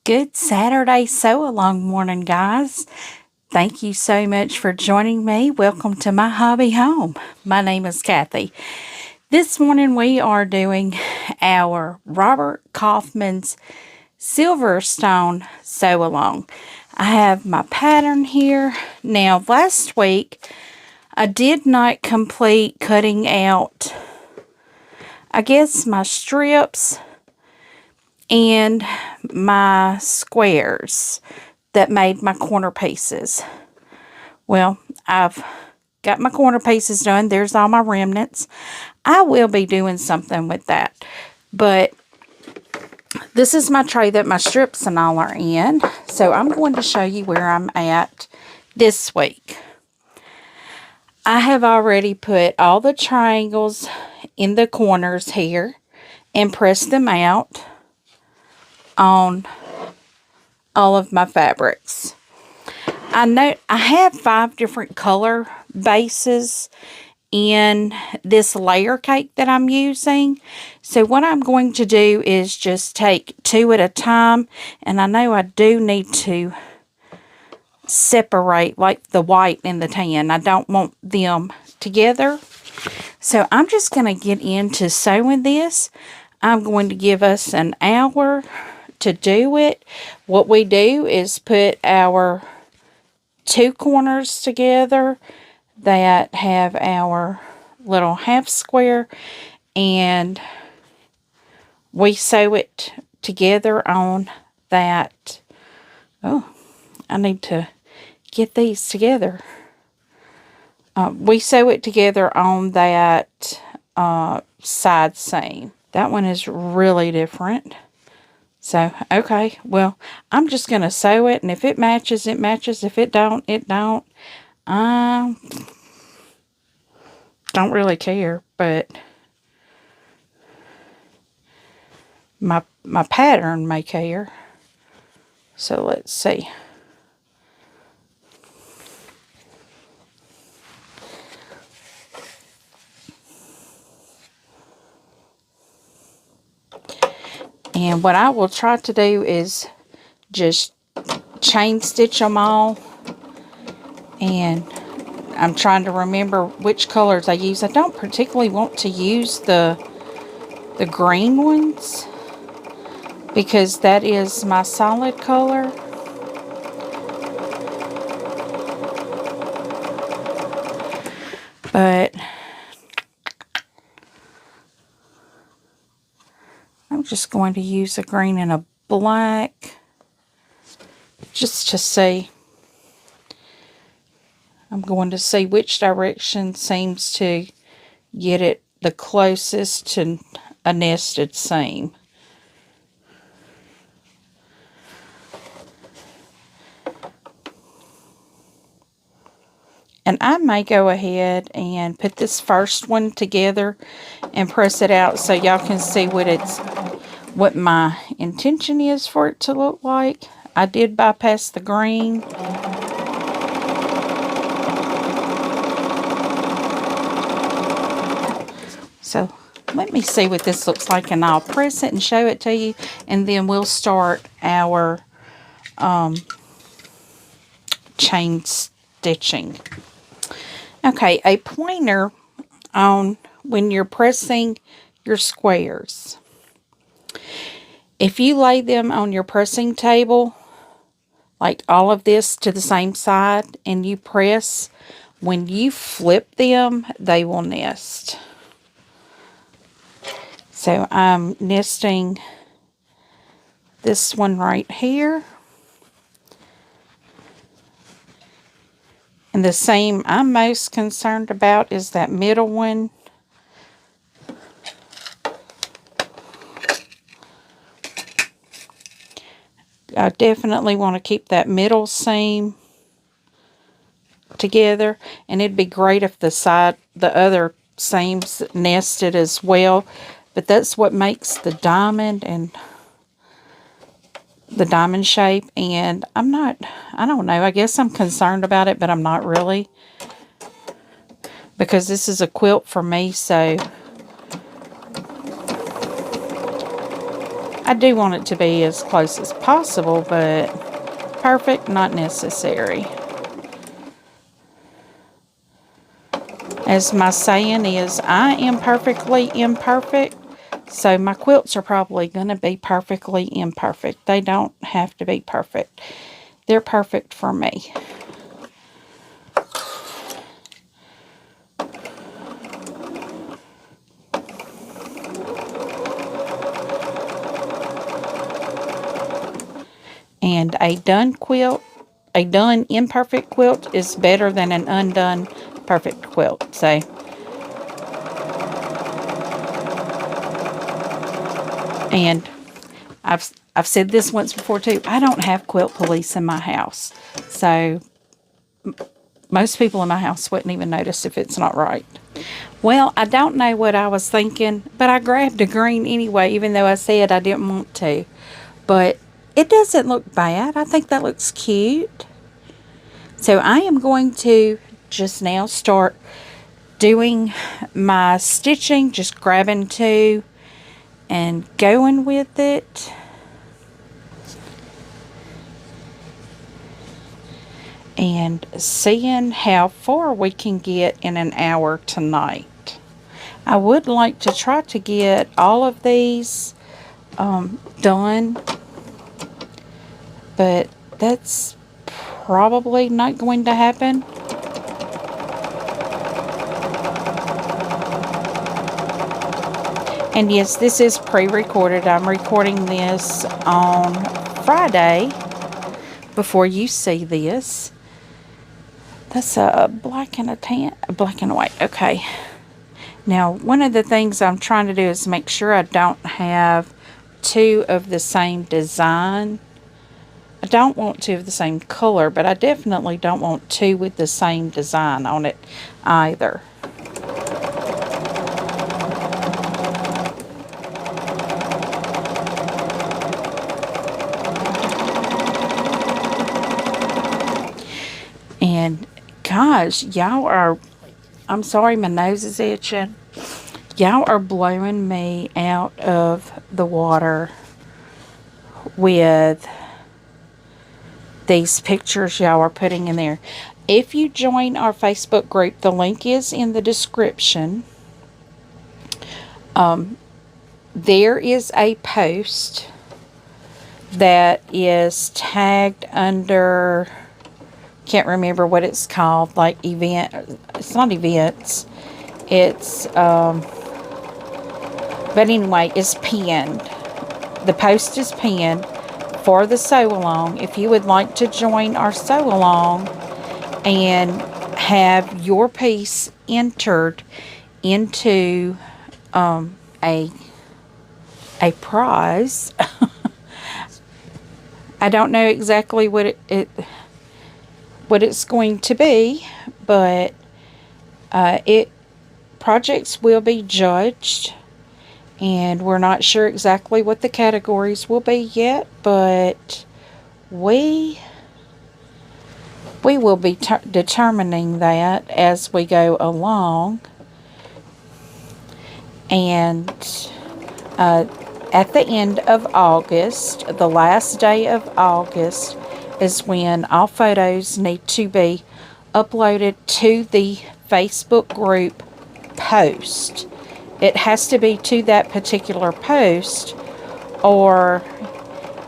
Good Saturday sew-along morning, guys. Thank you so much for joining me. Welcome to my hobby home. My name is Cathy. This morning we are doing our Robert Kaufman's Silverstone sew-along. I have my pattern here. Now, last week I did not complete cutting out, I guess, my strips and my squares that made my corner pieces. Well, I've got my corner pieces done. There's all my remnants. I will be doing something with that. But this is my tray that my strips and all are in. So I'm going to show you where I'm at this week. I have already put all the triangles in the corners here and pressed them out on all of my fabrics. I know I have 5 different color bases in this layer cake that I'm using. So what I'm going to do is just take 2 at a time. And I know I do need to separate like the white and the tan. I don't want them together. So I'm just going to get into sewing this. I'm going to give us an hour to do it. What we do is put our 2 corners together that have our little half square, and we sew it together on that. Oh, I need to get these together. We sew it together on that side seam. That one is really different. So, okay, well, I'm just going to sew it, and if it matches, it matches. If it don't, it don't. Don't really care, but my pattern may care. So, let's see. And what I will try to do is just chain stitch them all. And I'm trying to remember which colors I use. I don't particularly want to use the green ones because that is my solid color. But I'm just going to use a green and a black just to see. I'm going to see which direction seems to get it the closest to a nested seam. And I may go ahead and put this first one together and press it out so y'all can see what my intention is for it to look like. I did bypass the green. So let me see what this looks like, and I'll press it and show it to you, and then we'll start our chain stitching. Okay, a pointer on when you're pressing your squares. If you lay them on your pressing table, like all of this to the same side, and you press, when you flip them, they will nest. So I'm nesting this one right here. And the seam I'm most concerned about is that middle one. I definitely want to keep that middle seam together. And it'd be great if the other seams nested as well. But that's what makes the diamond and the diamond shape. And I don't know, I guess I'm concerned about it, but I'm not really. Because this is a quilt for me, so I do want it to be as close as possible, but perfect, not necessary. As my saying is, I am perfectly imperfect, so my quilts are probably going to be perfectly imperfect. They don't have to be perfect. They're perfect for me. And a done quilt, a done imperfect quilt is better than an undone perfect quilt. So, and I've said this once before too. I don't have quilt police in my house, so most people in my house wouldn't even notice if it's not right. Well, I don't know what I was thinking, but I grabbed a green anyway, even though I said I didn't want to. But it doesn't look bad. I think that looks cute. So I am going to just now start doing my stitching, just grabbing two and going with it. And seeing how far we can get in an hour tonight. I would like to try to get all of these done, but that's probably not going to happen. And yes, this is pre-recorded. I'm recording this on Friday before you see this. That's a black and a tan, a black and a white. Okay. Now, one of the things I'm trying to do is make sure I don't have two of the same design. I don't want two of the same color, but I definitely don't want two with the same design on it either. And gosh, y'all are, I'm sorry, my nose is itching. Y'all are blowing me out of the water with these pictures y'all are putting in there. If you join our Facebook group, the link is in the description. There is a post that is tagged under, can't remember what it's called, like event, it's not events, it's, but anyway, it's pinned. The post is pinned for the sew-along. If you would like to join our sew-along and have your piece entered into a prize, I don't know exactly what what it's going to be, but projects will be judged, and we're not sure exactly what the categories will be yet, but we will be determining that as we go along. And at the end of August, the last day of August, is when all photos need to be uploaded to the Facebook group post. It has to be to that particular post or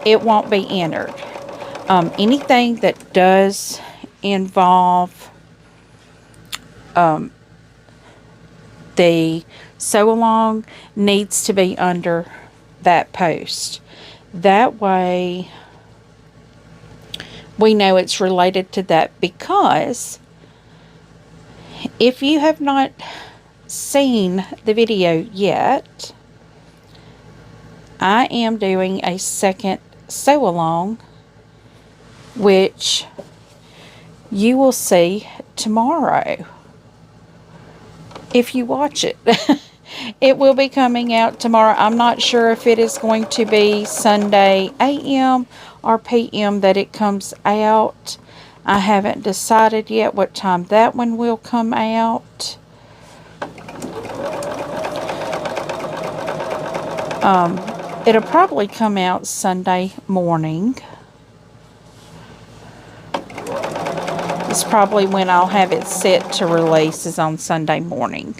it won't be entered. Anything that does involve the sew-along needs to be under that post. That way we know it's related to that, because if you have not seen the video yet, I am doing a second sew-along, which you will see tomorrow if you watch it. It will be coming out tomorrow. I'm not sure if it is going to be Sunday AM or PM that it comes out. I haven't decided yet what time that one will come out. it'll probably come out Sunday morning. It's probably when I'll have it set to release, is on Sunday morning.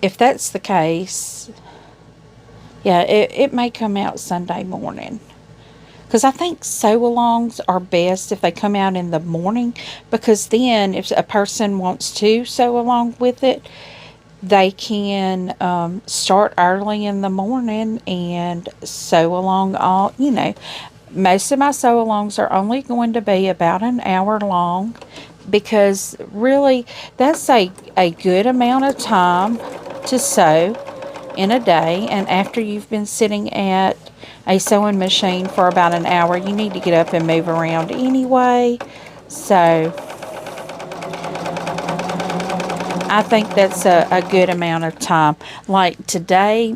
If that's the case, yeah, it may come out Sunday morning. Because I think sew-alongs are best if they come out in the morning. Because then if a person wants to sew along with it, they can start early in the morning and sew along all, you know. Most of my sew-alongs are only going to be about an hour long. Because really, that's a good amount of time to sew in a day. And after you've been sitting at a sewing machine for about an hour, you need to get up and move around anyway. So I think that's a good amount of time. Like today,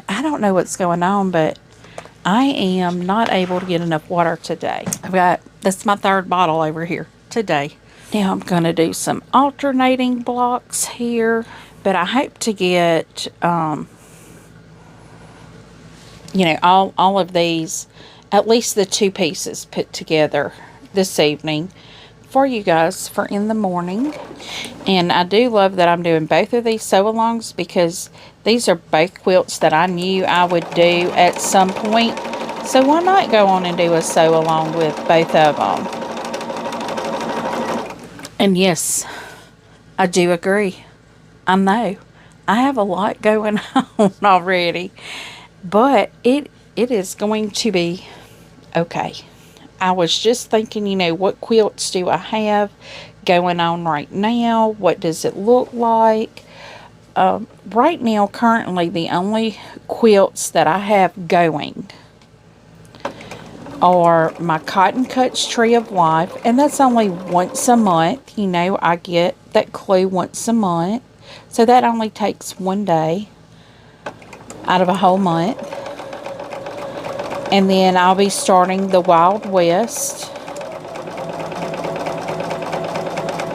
I don't know what's going on, but I am not able to get enough water today. That's my third bottle over here today. Now I'm going to do some alternating blocks here, but I hope to get you know, all of these, at least the 2 pieces put together this evening for you guys for in the morning. And I do love that I'm doing both of these sew-alongs, because these are both quilts that I knew I would do at some point. So why not go on and do a sew-along with both of them? And yes, I do agree. I know I have a lot going on already. But it is going to be okay. I was just thinking, you know, what quilts do I have going on right now? What does it look like? Right now, currently, the only quilts that I have going are my Cotton Cuts Tree of Life. And that's only once a month. You know, I get that clue once a month. So that only takes 1 day out of a whole month. And then I'll be starting the Wild West.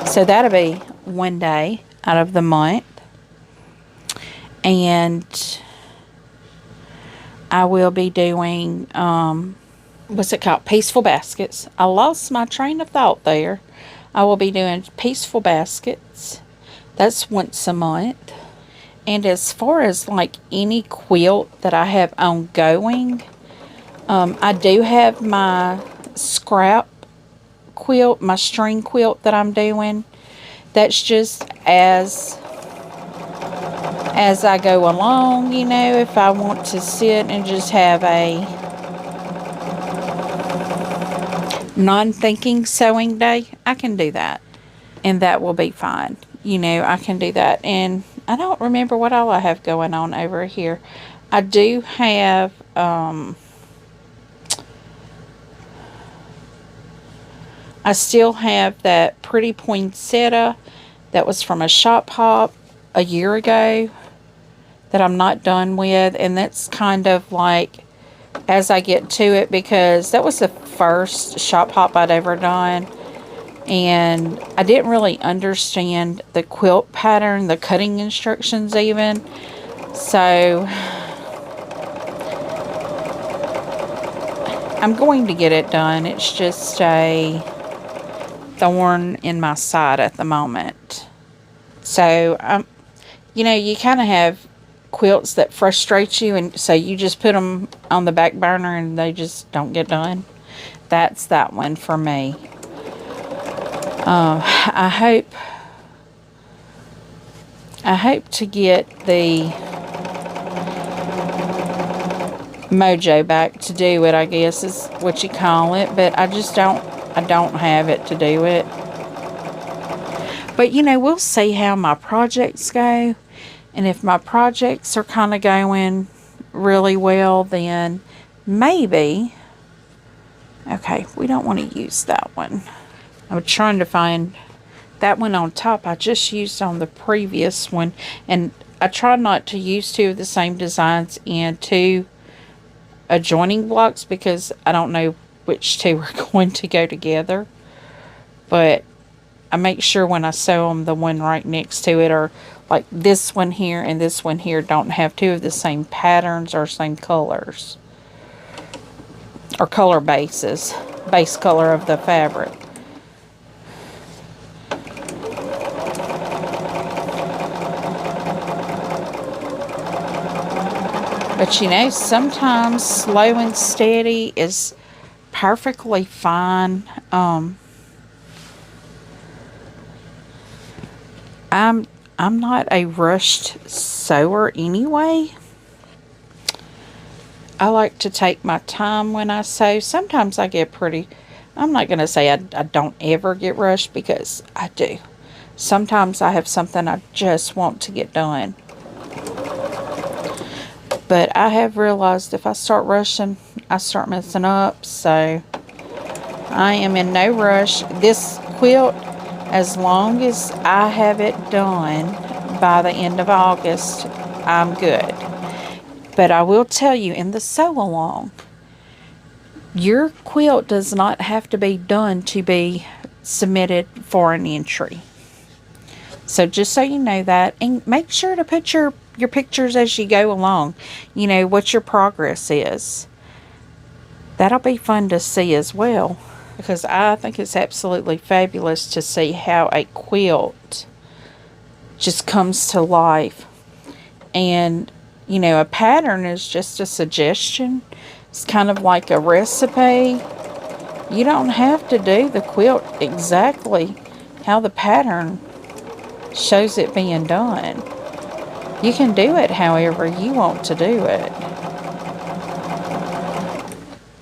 So that'll be 1 day out of the month. And I will be doing, what's it called? Peaceful Baskets. I lost my train of thought there. I will be doing Peaceful Baskets. That's once a month. And as far as like any quilt that I have ongoing, I do have my scrap quilt, my string quilt that I'm doing. That's just as I go along, you know. If I want to sit and just have a non-thinking sewing day, I can do that. And that will be fine. You know, I can do that. And I don't remember what all I have going on over here. I do have, I still have that pretty poinsettia that was from a shop hop a year ago that I'm not done with. And that's kind of like as I get to it, because that was the first shop hop I'd ever done. And I didn't really understand the quilt pattern, the cutting instructions even. So I'm going to get it done. It's just a thorn in my side at the moment. So, you know, you kind of have quilts that frustrate you, and so you just put them on the back burner and they just don't get done. That's that one for me. I hope to get the mojo back to do it, I guess is what you call it, but I don't have it to do it. But you know, we'll see how my projects go, and if my projects are kind of going really well, then maybe, okay, we don't want to use that one. I'm trying to find that one on top. I just used on the previous one, and I try not to use two of the same designs in two adjoining blocks because I don't know which two are going to go together. But I make sure when I sew them, the one right next to it, or like this one here and this one here don't have two of the same patterns or same colors. Or color bases. Base color of the fabric. But you know, sometimes slow and steady is perfectly fine. I'm not a rushed sewer anyway. I like to take my time when I sew. Sometimes I get pretty, I'm not going to say I don't ever get rushed, because I do. Sometimes I have something I just want to get done. But I have realized if I start rushing, I start messing up. So I am in no rush. This quilt, as long as I have it done by the end of August, I'm good. But I will tell you, in the sew-along, your quilt does not have to be done to be submitted for an entry. So just so you know that, and make sure to put your pictures as you go along. You know, what your progress is. That'll be fun to see as well, because I think it's absolutely fabulous to see how a quilt just comes to life. And, you know, a pattern is just a suggestion. It's kind of like a recipe. You don't have to do the quilt exactly how the pattern shows it being done. You can do it however you want to do it.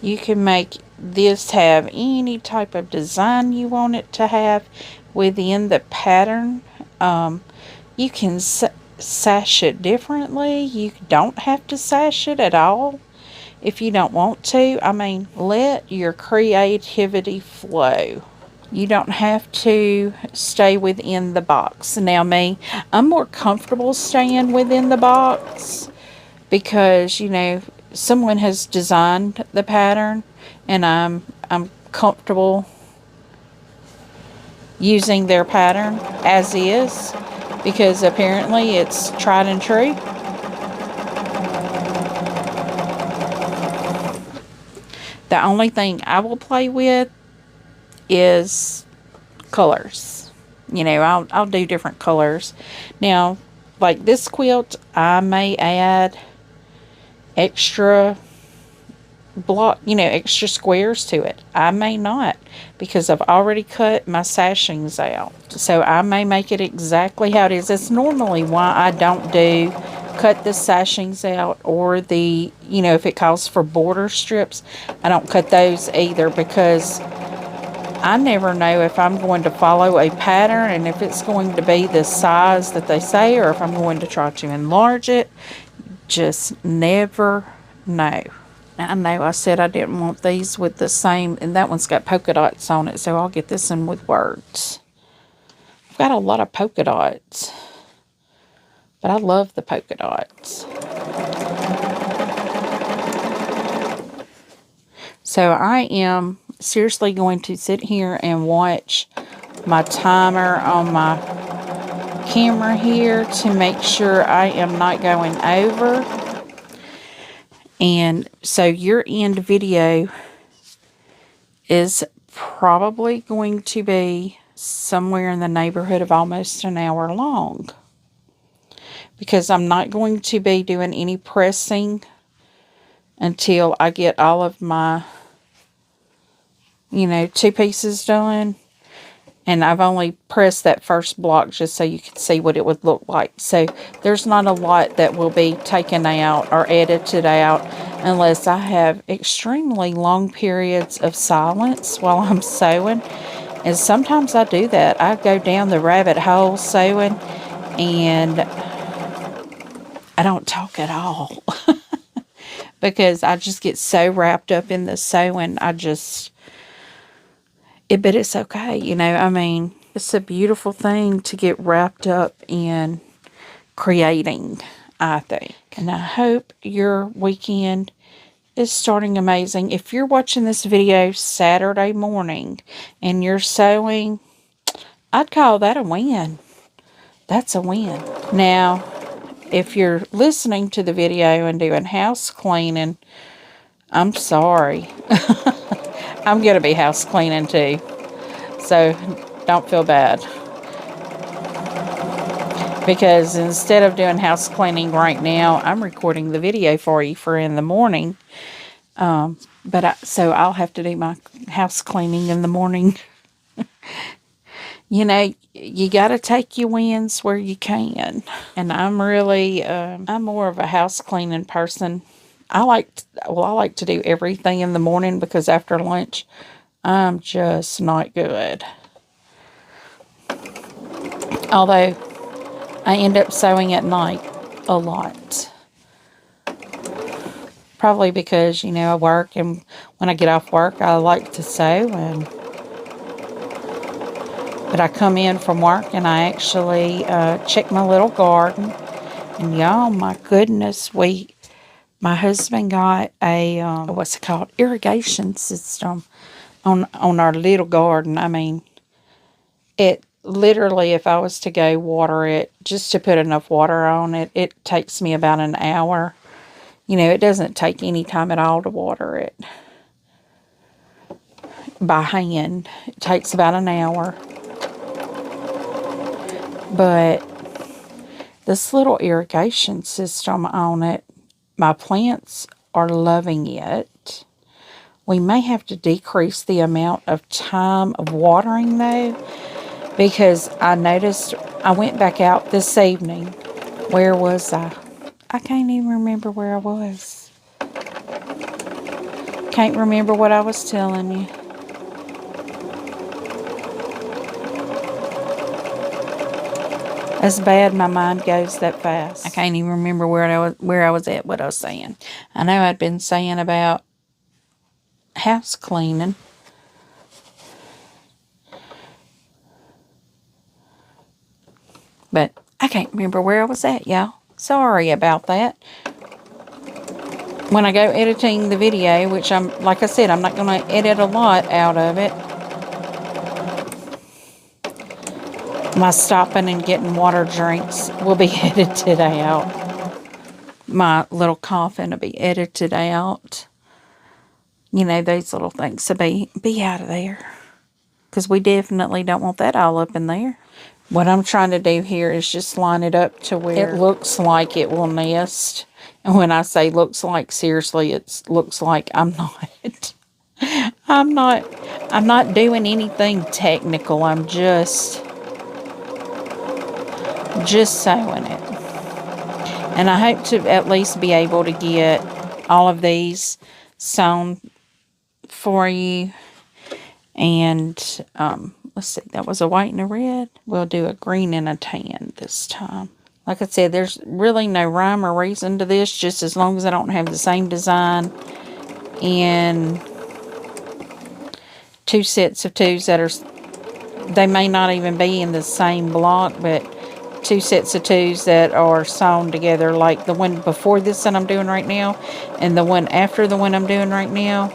You can make this have any type of design you want it to have within the pattern. You can sash it differently. You don't have to sash it at all if you don't want to. I mean, let your creativity flow. You don't have to stay within the box. Now me, I'm more comfortable staying within the box because, you know, someone has designed the pattern and I'm comfortable using their pattern as is, because apparently it's tried and true. The only thing I will play with is colors. You know, I'll do different colors. Now, like this quilt, I may add extra extra squares to it. I may not, because I've already cut my sashings out. So I may make it exactly how it is. That's normally why I don't cut the sashings out, or the, you know, if it calls for border strips, I don't cut those either, because I never know if I'm going to follow a pattern and if it's going to be the size that they say, or if I'm going to try to enlarge it. Just never know. I know I said I didn't want these with the same, and that one's got polka dots on it, so I'll get this one with words. I've got a lot of polka dots, but I love the polka dots. So I am seriously going to sit here and watch my timer on my camera here to make sure I am not going over. And so your end video is probably going to be somewhere in the neighborhood of almost an hour long, because I'm not going to be doing any pressing until I get all of my, you know, two pieces done. And I've only pressed that first block just so you can see what it would look like. So there's not a lot that will be taken out or edited out unless I have extremely long periods of silence while I'm sewing. And sometimes I do that. I go down the rabbit hole sewing and I don't talk at all. Because I just get so wrapped up in the sewing. But it's okay, you know, I mean, it's a beautiful thing to get wrapped up in creating, I think. And I hope your weekend is starting amazing. If you're watching this video Saturday morning and you're sewing, I'd call that a win. That's a win. Now, if you're listening to the video and doing house cleaning, I'm sorry. I'm going to be house cleaning too. So, don't feel bad. Because instead of doing house cleaning right now, I'm recording the video for you for in the morning. So I'll have to do my house cleaning in the morning. You know, you got to take your wins where you can. And I'm really, I'm more of a house cleaning person. I like to do everything in the morning because after lunch, I'm just not good. Although, I end up sewing at night a lot. Probably because, you know, I work, and when I get off work, I like to sew. But I come in from work, and I actually check my little garden. And y'all, my goodness, my husband got a, what's it called, irrigation system on our little garden. I mean, it literally, if I was to go water it, just to put enough water on it, it takes me about an hour. You know, it doesn't take any time at all to water it by hand. It takes about an hour. But this little irrigation system on it, my plants are loving it. We may have to decrease the amount of time of watering though, because I noticed, I went back out this evening. Where was I? I can't even remember where I was. Can't remember what I was telling you. That's bad, my mind goes that fast. I can't even remember where I was at, what I was saying. I know I'd been saying about house cleaning. But I can't remember where I was at, y'all. Sorry about that. When I go editing the video, which like I said, I'm not going to edit a lot out of it. My stopping and getting water drinks will be edited out. My little coughing will be edited out. You know, those little things will be out of there. Because we definitely don't want that all up in there. What I'm trying to do here is just line it up to where it looks like it will nest. And when I say looks like, seriously, it looks like I'm not. I'm not doing anything technical. I'm just sewing it. And I hope to at least be able to get all of these sewn for you. And let's see, that was a white and a red. We'll do a green and a tan this time. Like I said, there's really no rhyme or reason to this, just as long as I don't have the same design in 2 sets of 2s that are, they may not even be in the same block, but 2 sets of 2s that are sewn together, like the one before this that I'm doing right now, and the one after the one I'm doing right now,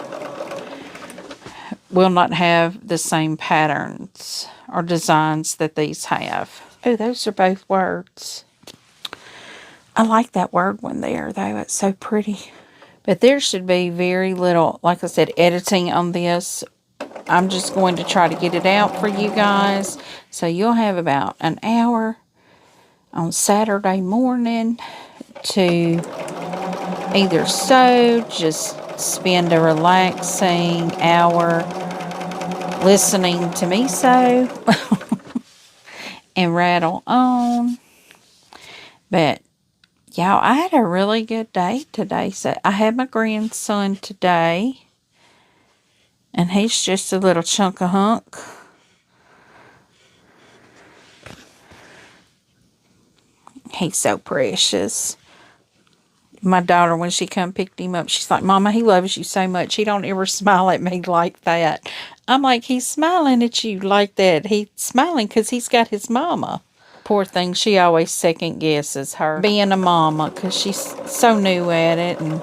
will not have the same patterns or designs that these have. Oh, those are both words. I like that word one there, though. It's so pretty. But there should be very little, like I said, editing on this. I'm just going to try to get it out for you guys. So you'll have about an hour on Saturday morning to either sew, just spend a relaxing hour listening to me sew and rattle on. But y'all, I had a really good day today. So I had my grandson today, and he's just a little chunk of hunk. He's so precious. My daughter, when she come picked him up, she's like, Mama, he loves you so much. He don't ever smile at me like that. I'm like, he's smiling at you like that. He's smiling because he's got his mama. Poor thing, she always second guesses her being a mama because she's so new at it. And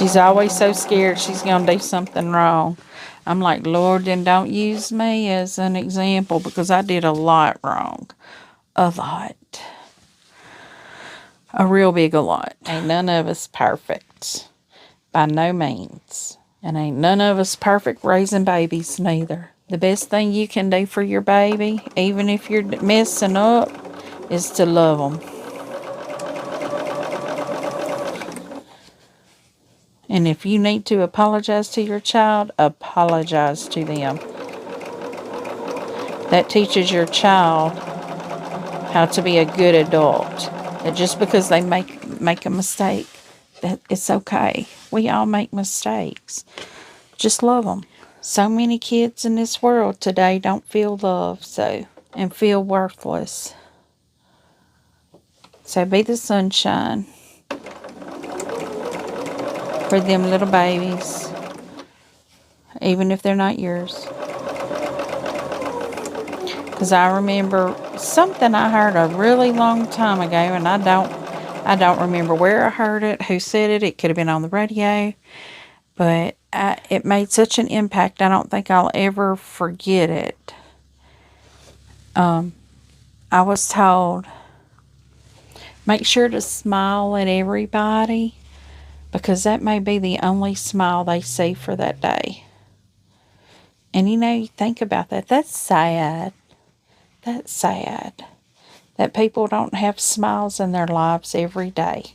She's always so scared she's going to do something wrong. I'm like, Lord, then don't use me as an example, because I did a lot wrong. A lot. A real big a lot. Ain't none of us perfect. By no means. And ain't none of us perfect raising babies neither. The best thing you can do for your baby, even if you're messing up, is to love them. And if you need to apologize to your child, apologize to them. That teaches your child how to be a good adult. That just because they make a mistake, that it's okay. We all make mistakes. Just love them. So many kids in this world today don't feel love, and feel worthless. So be the sunshine for them little babies, even if they're not yours. Because I remember something I heard a really long time ago, and I don't remember where I heard it, who said it. It could have been on the radio, but it made such an impact. I don't think I'll ever forget it. I was told, make sure to smile at everybody, because that may be the only smile they see for that day. And you think about that. That's sad. That's sad. That people don't have smiles in their lives every day.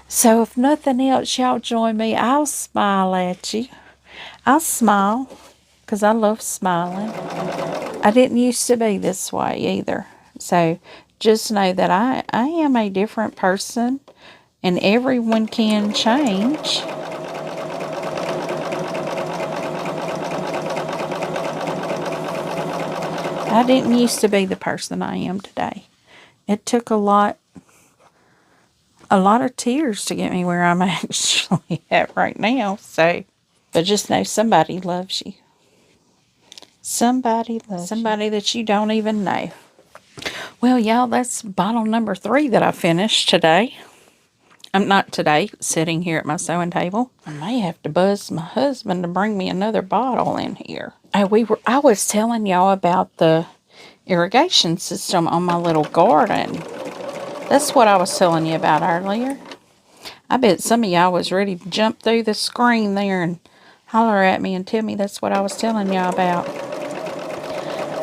So if nothing else, y'all join me. I'll smile at you. I'll smile, because I love smiling. I didn't used to be this way either. So just know that I am a different person, and everyone can change. I didn't used to be the person I am today. It took a lot of tears to get me where I'm actually at right now. So, but just know somebody loves you. Somebody loves you. Somebody that you don't even know. Well, y'all, that's bottle number 3 that I finished today. I'm not today, sitting here at my sewing table. I may have to buzz my husband to bring me another bottle in here. I was telling y'all about the irrigation system on my little garden. That's what I was telling you about earlier. I bet some of y'all was ready to jump through the screen there and holler at me and tell me that's what I was telling y'all about.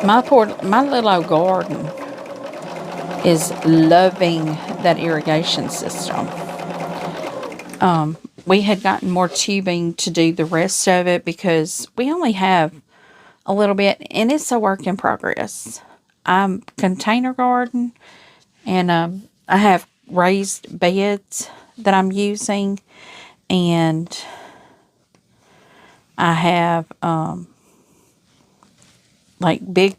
My little old garden is loving that irrigation system. We had gotten more tubing to do the rest of it, because we only have a little bit, and it's a work in progress. I'm container garden, and I have raised beds that I'm using, and I have like big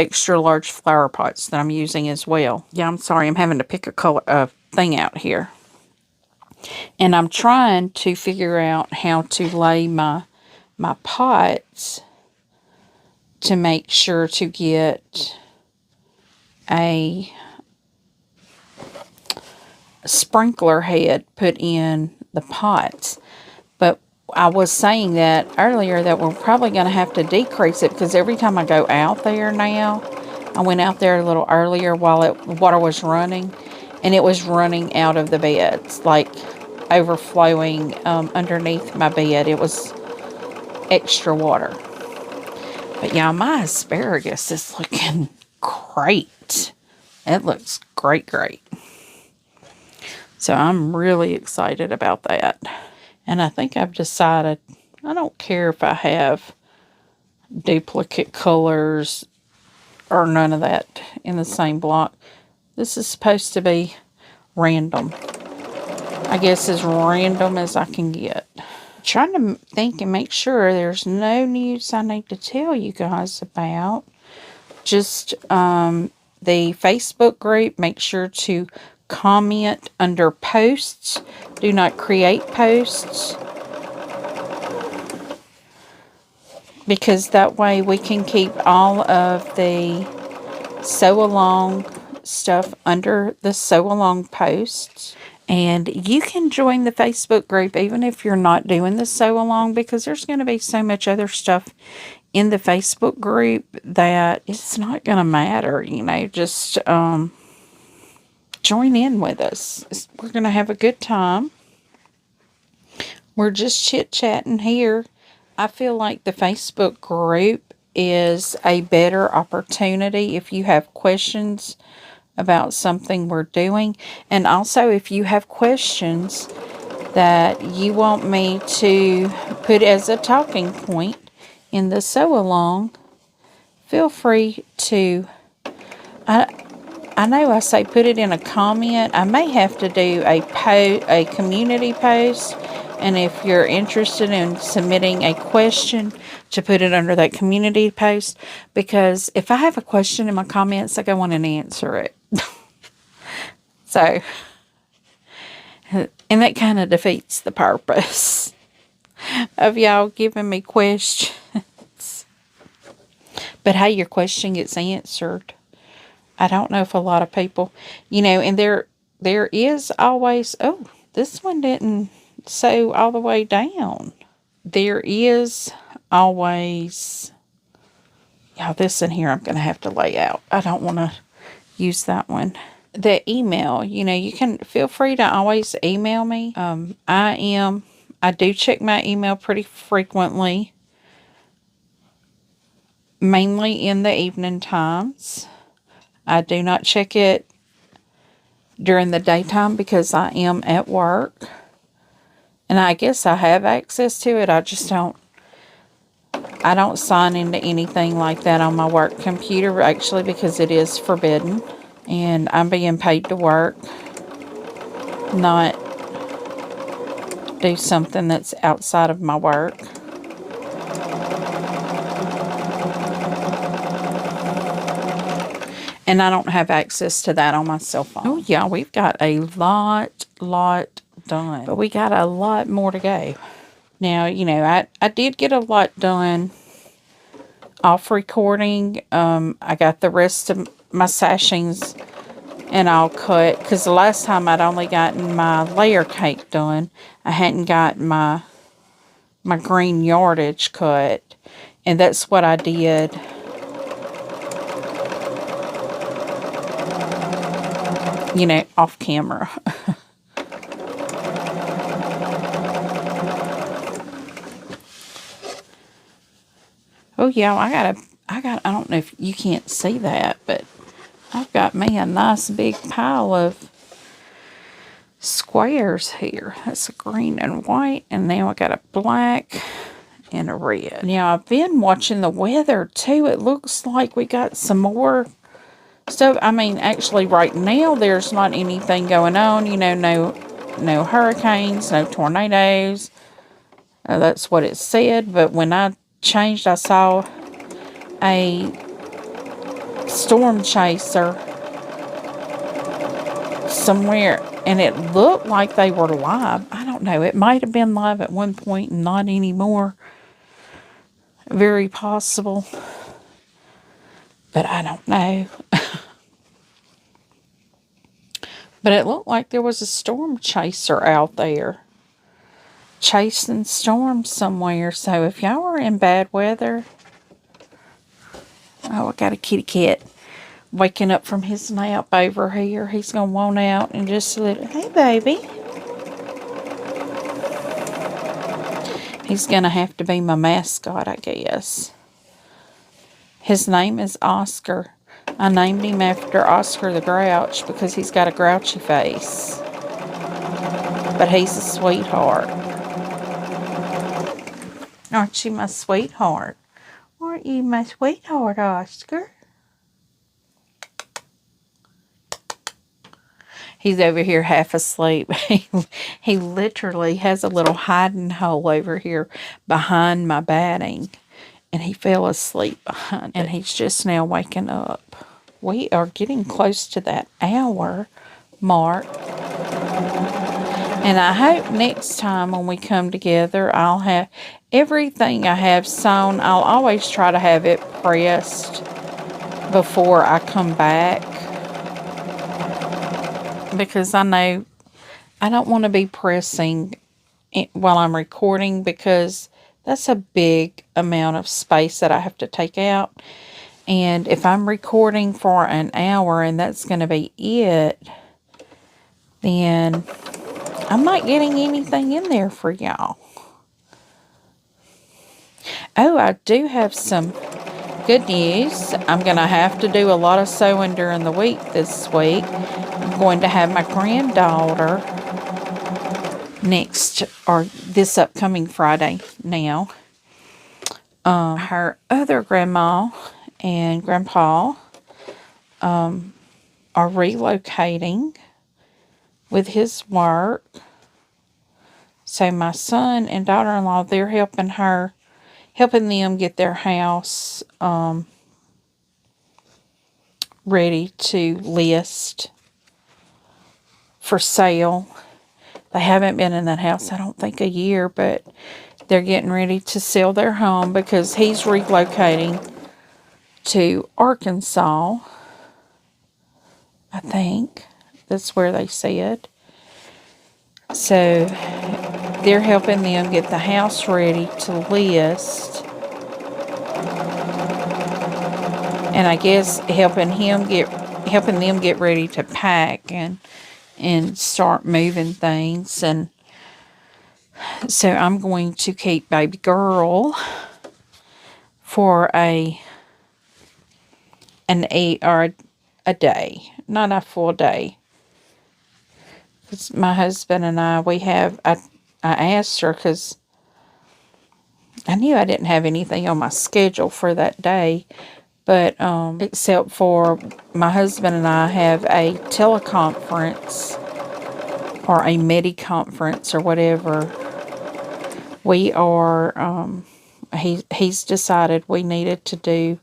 extra large flower pots that I'm using as well. Yeah, I'm sorry, I'm having to pick a thing out here. And I'm trying to figure out how to lay my pots to make sure to get a sprinkler head put in the pots. But I was saying that earlier, that we're probably going to have to decrease it, because every time I go out there now, I went out there a little earlier while water was running, and it was running out of the beds, like overflowing underneath my bed. It was extra water. But yeah, my asparagus is looking great. It looks great. So I'm really excited about that. And I think I've decided I don't care if I have duplicate colors or none of that in the same block. This is supposed to be random. I guess as random as I can get. I'm trying to think and make sure there's no news I need to tell you guys about. Just the Facebook group. Make sure to comment under posts. Do not create posts, because that way we can keep all of the sew along stuff under the sew along posts. And you can join the Facebook group even if you're not doing the sew along, because there's going to be so much other stuff in the Facebook group that it's not going to matter, you know. Just join in with us. We're going to have a good time. We're just chit-chatting here. I feel like the Facebook group is a better opportunity if you have questions about something we're doing. And also, if you have questions that you want me to put as a talking point in the sew along, feel free to, I know I say put it in a comment. I may have to do a community post, and if you're interested in submitting a question, to put it under that community post, because if I have a question in my comments, I go on and answer it. So, and that kind of defeats the purpose of y'all giving me questions. But hey, your question gets answered. I don't know if a lot of people, you know, and there is always, oh, this one didn't sew all the way down. There is always, yeah, this in here I'm going to have to lay out. I don't want to use that one. The email, you know, you can feel free to always email me. I do check my email pretty frequently, mainly in the evening times. I do not check it during the daytime because I am at work. And I guess I have access to it. I just don't sign into anything like that on my work computer, actually, because it is forbidden. And I'm being paid to work, not do something that's outside of my work. And I don't have access to that on my cell phone. Oh, yeah, we've got a lot done. But we got a lot more to go. Now, you know, I did get a lot done off recording. I got the rest of my sashings and all cut, because the last time I'd only gotten my layer cake done. I hadn't got my green yardage cut, and that's what I did you know, off camera. Oh yeah, I don't know if you can't see that, but I've got me a nice big pile of squares here. That's a green and white, and now I got a black and a red. Now I've been watching the weather too. It looks like we got some more stuff. I mean, actually right now there's not anything going on, you know, no hurricanes, no tornadoes. That's what it said, but when I changed, I saw a storm chaser somewhere, and it looked like they were live. I don't know. It might have been live at one point and not anymore. Very possible. But I don't know. But it looked like there was a storm chaser out there chasing storms somewhere. So if y'all are in bad weather... Oh, I got a kitty cat waking up from his nap over here. He's going to want out and just a little... Hey, baby. He's going to have to be my mascot, I guess. His name is Oscar. I named him after Oscar the Grouch because he's got a grouchy face. But he's a sweetheart. Aren't you my sweetheart? Aren't you my sweetheart, Oscar? He's over here half asleep. He literally has a little hiding hole over here behind my batting. And he fell asleep behind it. And he's just now waking up. We are getting close to that hour mark. And I hope next time when we come together, I'll have everything I have sewn. I'll always try to have it pressed before I come back. Because I know I don't want to be pressing while I'm recording, because that's a big amount of space that I have to take out. And if I'm recording for an hour and that's going to be it, then I'm not getting anything in there for y'all. Oh, I do have some good news. I'm going to have to do a lot of sewing during the week this week. I'm going to have my granddaughter this upcoming Friday now. Her other grandma and grandpa are relocating with his work. So my son and daughter-in-law, they're helping them get their house ready to list for sale. They haven't been in that house, I don't think, a year, but they're getting ready to sell their home because he's relocating to Arkansas. I think that's where they said. So they're helping them get the house ready to list. And I guess helping them get ready to pack and start moving things. And so I'm going to keep baby girl for a day, not a full day. Because my husband and I asked her, because I knew I didn't have anything on my schedule for that day, but except for my husband and I have a teleconference or a medi-conference or whatever. We are, he's decided we needed to do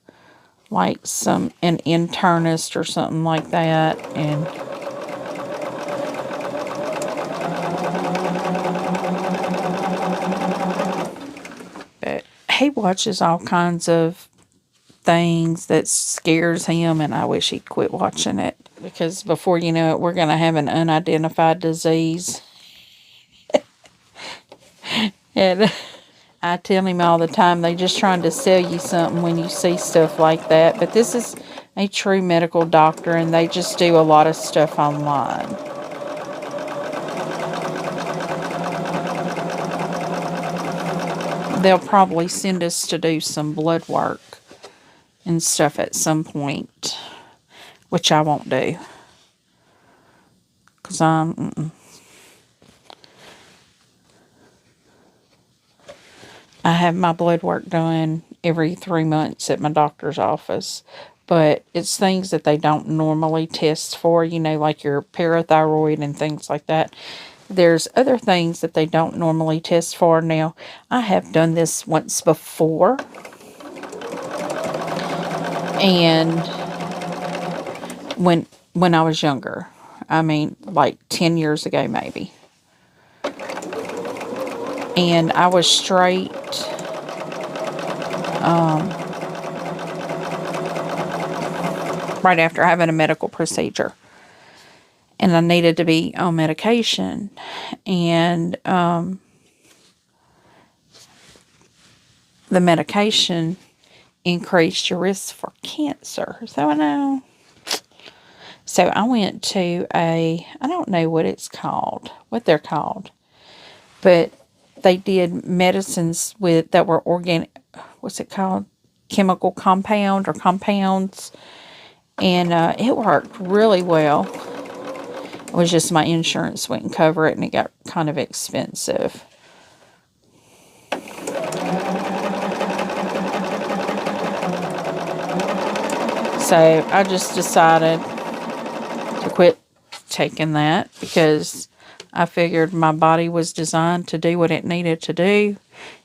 like an internist or something like that, and but he watches all kinds of things that scares him, and I wish he'd quit watching it, because before you know it, we're going to have an unidentified disease. And I tell him all the time, they just trying to sell you something when you see stuff like that. But this is a true medical doctor, and they just do a lot of stuff online. They'll probably send us to do some blood work and stuff at some point, which I won't do, because I have my blood work done every 3 months at my doctor's office, but it's things that they don't normally test for, like your parathyroid and things like that. There's other things that they don't normally test for. Now, I have done this once before, and when I was younger, I mean, like 10 years ago maybe. And I was straight right after having a medical procedure. And I needed to be on medication. And the medication increased your risk for cancer. So I know. So I went to I don't know what they're called. But they did medicines that were organic, what's it called? Chemical compound or compounds. And it worked really well. It was just my insurance wouldn't cover it, and it got kind of expensive. So I just decided to quit taking that, because I figured my body was designed to do what it needed to do,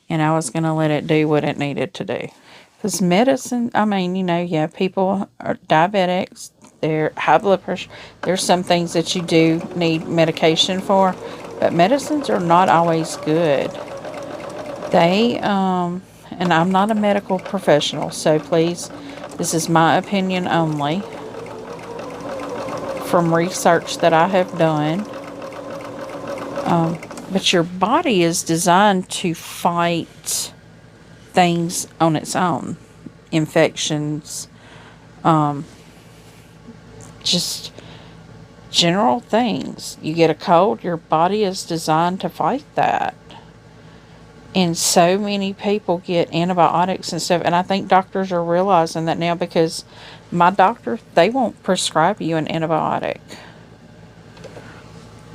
and I was going to let it do what it needed to do. Because medicine, I mean, people are diabetics, they're high blood pressure. There's some things that you do need medication for, but medicines are not always good. And I'm not a medical professional, so please, this is my opinion only from research that I have done. But your body is designed to fight things on its own. Infections, just general things. You get a cold, your body is designed to fight that. And so many people get antibiotics and stuff. And I think doctors are realizing that now, because my doctor, they won't prescribe you an antibiotic.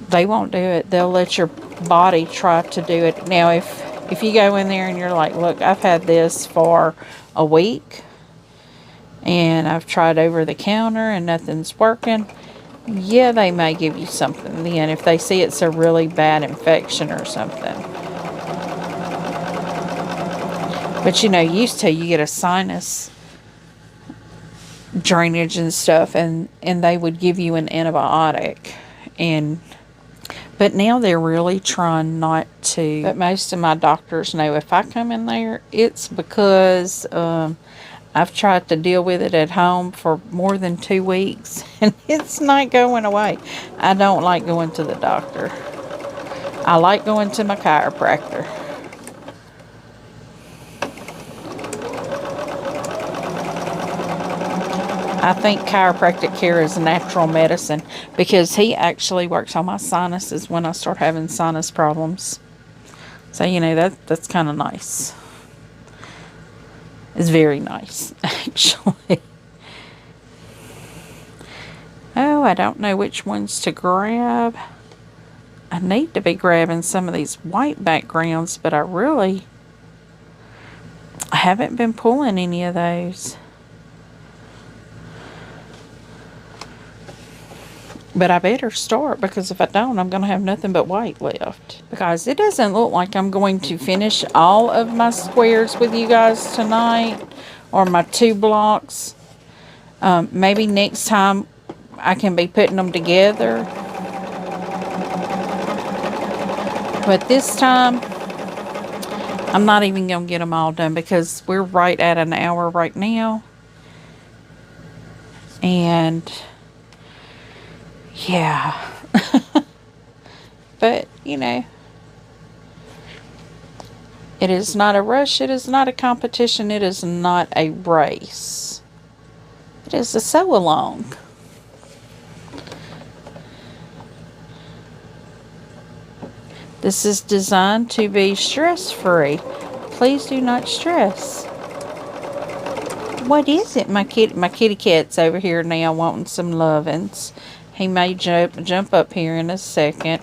They won't do it. They'll let your body try to do it. Now, if you go in there and you're like, look, I've had this for a week, and I've tried over the counter and nothing's working, yeah, they may give you something then if they see it's a really bad infection or something. But you know, used to, you get a sinus drainage and stuff, and they would give you an antibiotic. But now they're really trying not to. But most of my doctors know if I come in there, it's because I've tried to deal with it at home for more than 2 weeks, and it's not going away. I don't like going to the doctor. I like going to my chiropractor. I think chiropractic care is natural medicine, because he actually works on my sinuses when I start having sinus problems. So, you know, that's kind of nice. It's very nice, actually. Oh, I don't know which ones to grab. I need to be grabbing some of these white backgrounds, but I haven't been pulling any of those. But I better start, because if I don't, I'm going to have nothing but white left. Because it doesn't look like I'm going to finish all of my squares with you guys tonight, or my 2 blocks. Maybe next time I can be putting them together. But this time, I'm not even going to get them all done, because we're right at an hour right now. And yeah. But, you know, it is not a rush. It is not a competition. It is not a race. It is a sew along. This is designed to be stress-free. Please do not stress. What is it? My kitty cat's over here now wanting some lovins. He may jump up here in a second.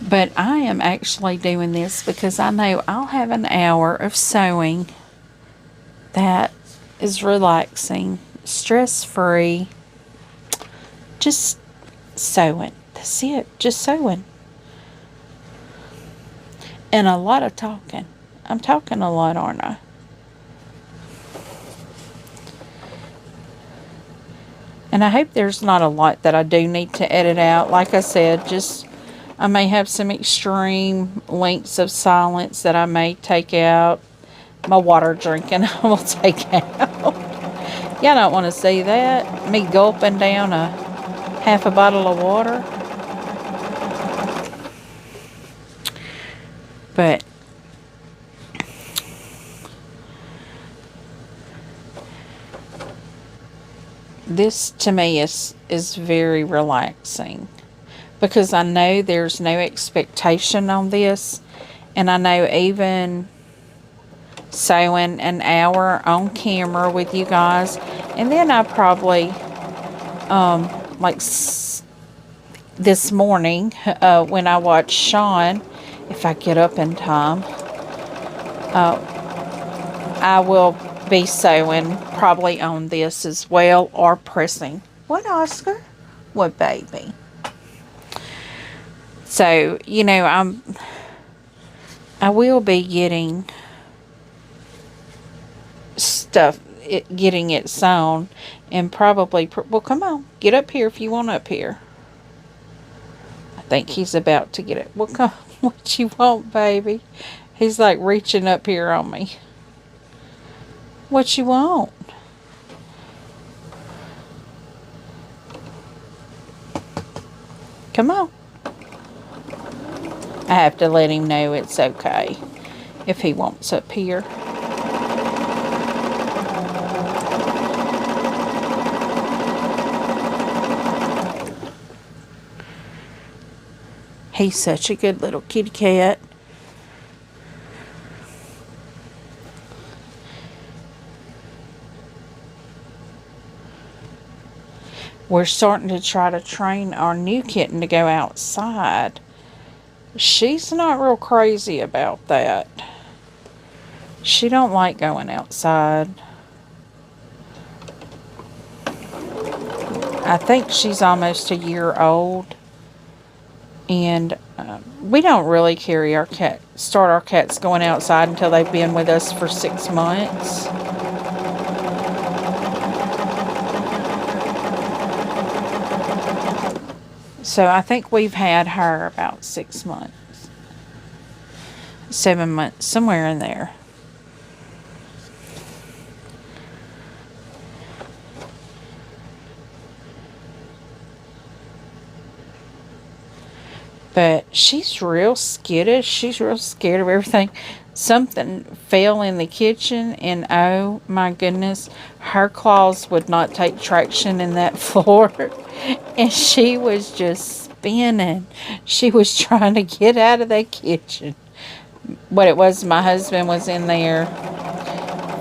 But I am actually doing this because I know I'll have an hour of sewing that is relaxing, stress-free, just sewing. That's it, just sewing. And a lot of talking. I'm talking a lot, aren't I? And I hope there's not a lot that I do need to edit out. Like I said, just I may have some extreme lengths of silence that I may take out. My water drinking I will take out. Y'all don't want to see that. Me gulping down half a bottle of water. But this to me is very relaxing, because I know there's no expectation on this, and I know even sewing an hour on camera with you guys, and then I probably like this morning when I watched Sean, if I get up in time, I will be sewing probably on this as well, or pressing. What, Oscar? What, baby? So, you know, I will be getting stuff, getting it sewn, and probably, well, come on, get up here if you want up here. I think he's about to get it. Well, come, what you want, baby? He's like reaching up here on me. What you want? Come on. I have to let him know it's okay if he wants up here. He's such a good little kitty cat. We're starting to try to train our new kitten to go outside. She's not real crazy about that. She don't like going outside. I think she's almost a year old. And we don't really start our cats going outside until they've been with us for 6 months. So I think we've had her about 6 months. 7 months, somewhere in there. But she's real skittish. She's real scared of everything. Something fell in the kitchen, and oh my goodness, her claws would not take traction in that floor. And she was just spinning. She was trying to get out of that kitchen. What it was, my husband was in there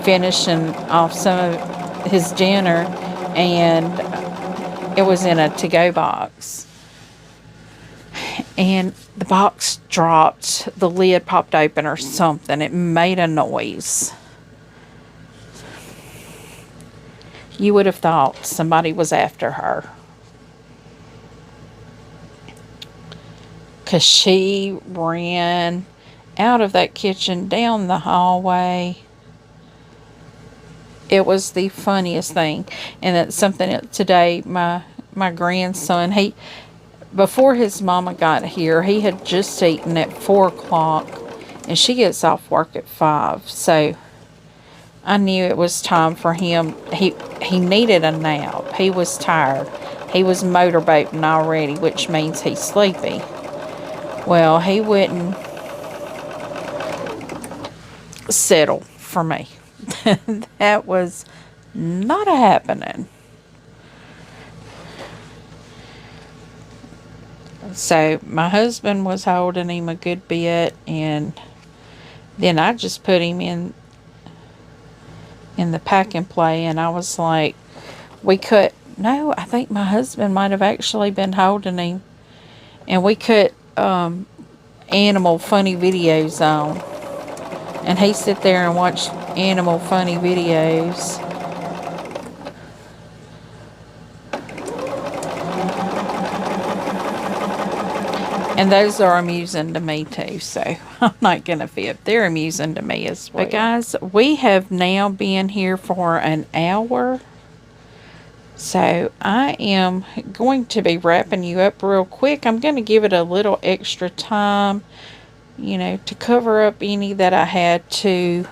finishing off some of his dinner, and it was in a to-go box. And the box dropped, the lid popped open or something. It made a noise. You would have thought somebody was after her. Because she ran out of that kitchen, down the hallway. It was the funniest thing. And that's something that today, my grandson, before his mama got here, he had just eaten at 4 o'clock, and she gets off work at 5. So I knew it was time for him. He needed a nap. He was tired. He was motorboating already, which means he's sleepy. Well, he wouldn't settle for me. That was not a happening. So my husband was holding him a good bit, and then I just put him in the pack and play, and I was like, no, I think my husband might have actually been holding him, and we cut animal funny videos on, and he sit there and watch animal funny videos. And those are amusing to me too, so I'm not going to fib. They're amusing to me as well. But guys, we have now been here for an hour. So I am going to be wrapping you up real quick. I'm going to give it a little extra time, to cover up any that I had to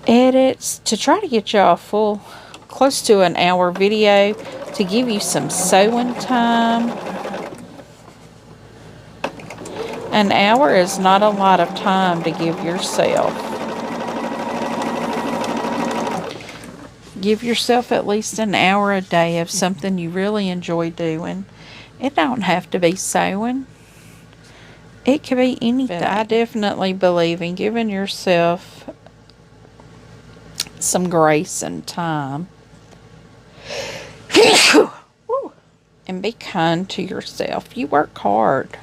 edit, to try to get y'all a full, close to an hour video, to give you some sewing time. An hour is not a lot of time to give yourself. Give yourself at least an hour a day of something you really enjoy doing. It don't have to be sewing. It could be anything. But I definitely believe in giving yourself some grace and time. And be kind to yourself. You work hard.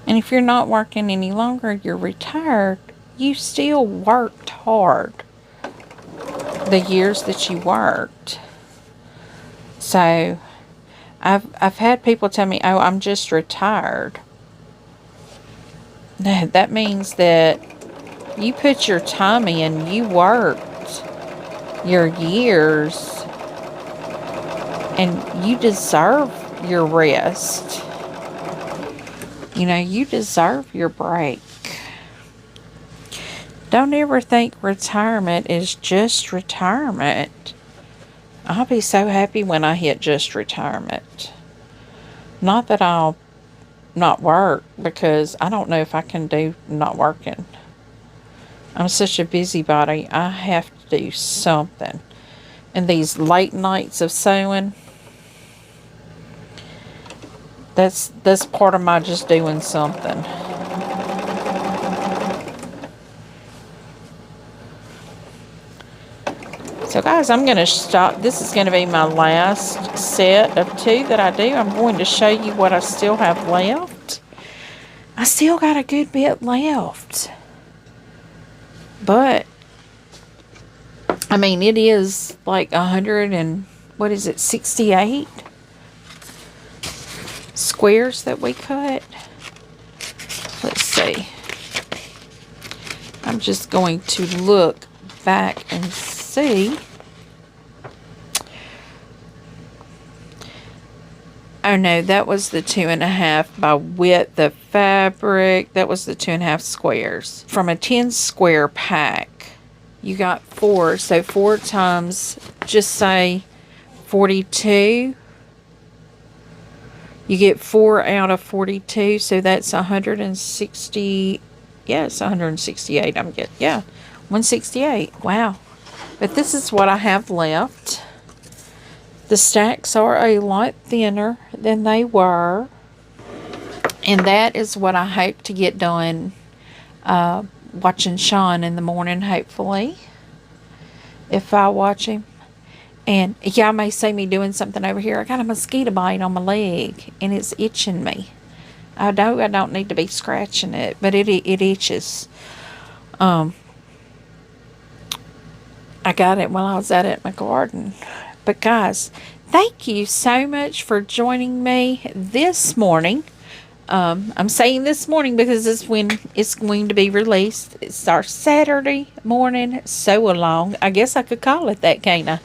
And if you're not working any longer, you're retired, you still worked hard the years that you worked. So I've had people tell me, oh, I'm just retired. No, that means that you put your time in, you worked your years, and you deserve your rest. You deserve your break. Don't ever think retirement is just retirement. I'll be so happy when I hit just retirement. Not that I'll not work, because I don't know if I can do not working. I'm such a busybody. I have to do something. And these late nights of sewing, that's part of my just doing something. So guys, I'm going to stop. This is going to be my last set of 2 that I do. I'm going to show you what I still have left. I still got a good bit left. But, I mean, it is like 100 and, what is it, 68 squares that we cut. Let's see. I'm just going to look back and see. Oh no, that was the 2.5 by width of fabric. That was the 2.5 squares. From a 10 square pack, you got 4. So 4 times, just say 42. You get 4 out of 42. So that's 160. Yeah, it's 168. I'm getting, yeah, 168. Wow. But this is what I have left. The stacks are a lot thinner than they were. And that is what I hope to get done watching Sean in the morning, hopefully. If I watch him. And y'all may see me doing something over here. I got a mosquito bite on my leg. And it's itching me. I know I don't need to be scratching it. But it itches. I got it while I was out at my garden. But guys, thank you so much for joining me this morning. I'm saying this morning because it's when it's going to be released. It's our Saturday morning sew-along. I guess I could call it that, can't I?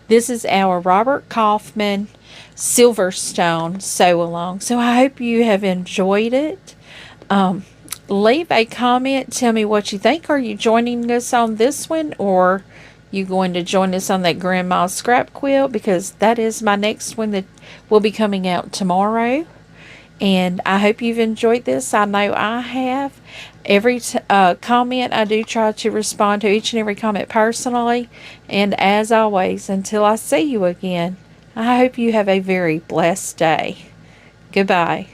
This is our Robert Kaufman Silverstone sew-along. So I hope you have enjoyed it. Leave a comment. Tell me what you think. Are you joining us on this one, or you going to join us on that Grandma's Scrap Quilt? Because that is my next one that will be coming out tomorrow. And I hope you've enjoyed this. I know I have. Every comment, I do try to respond to each and every comment personally. And as always, until I see you again, I hope you have a very blessed day. Goodbye.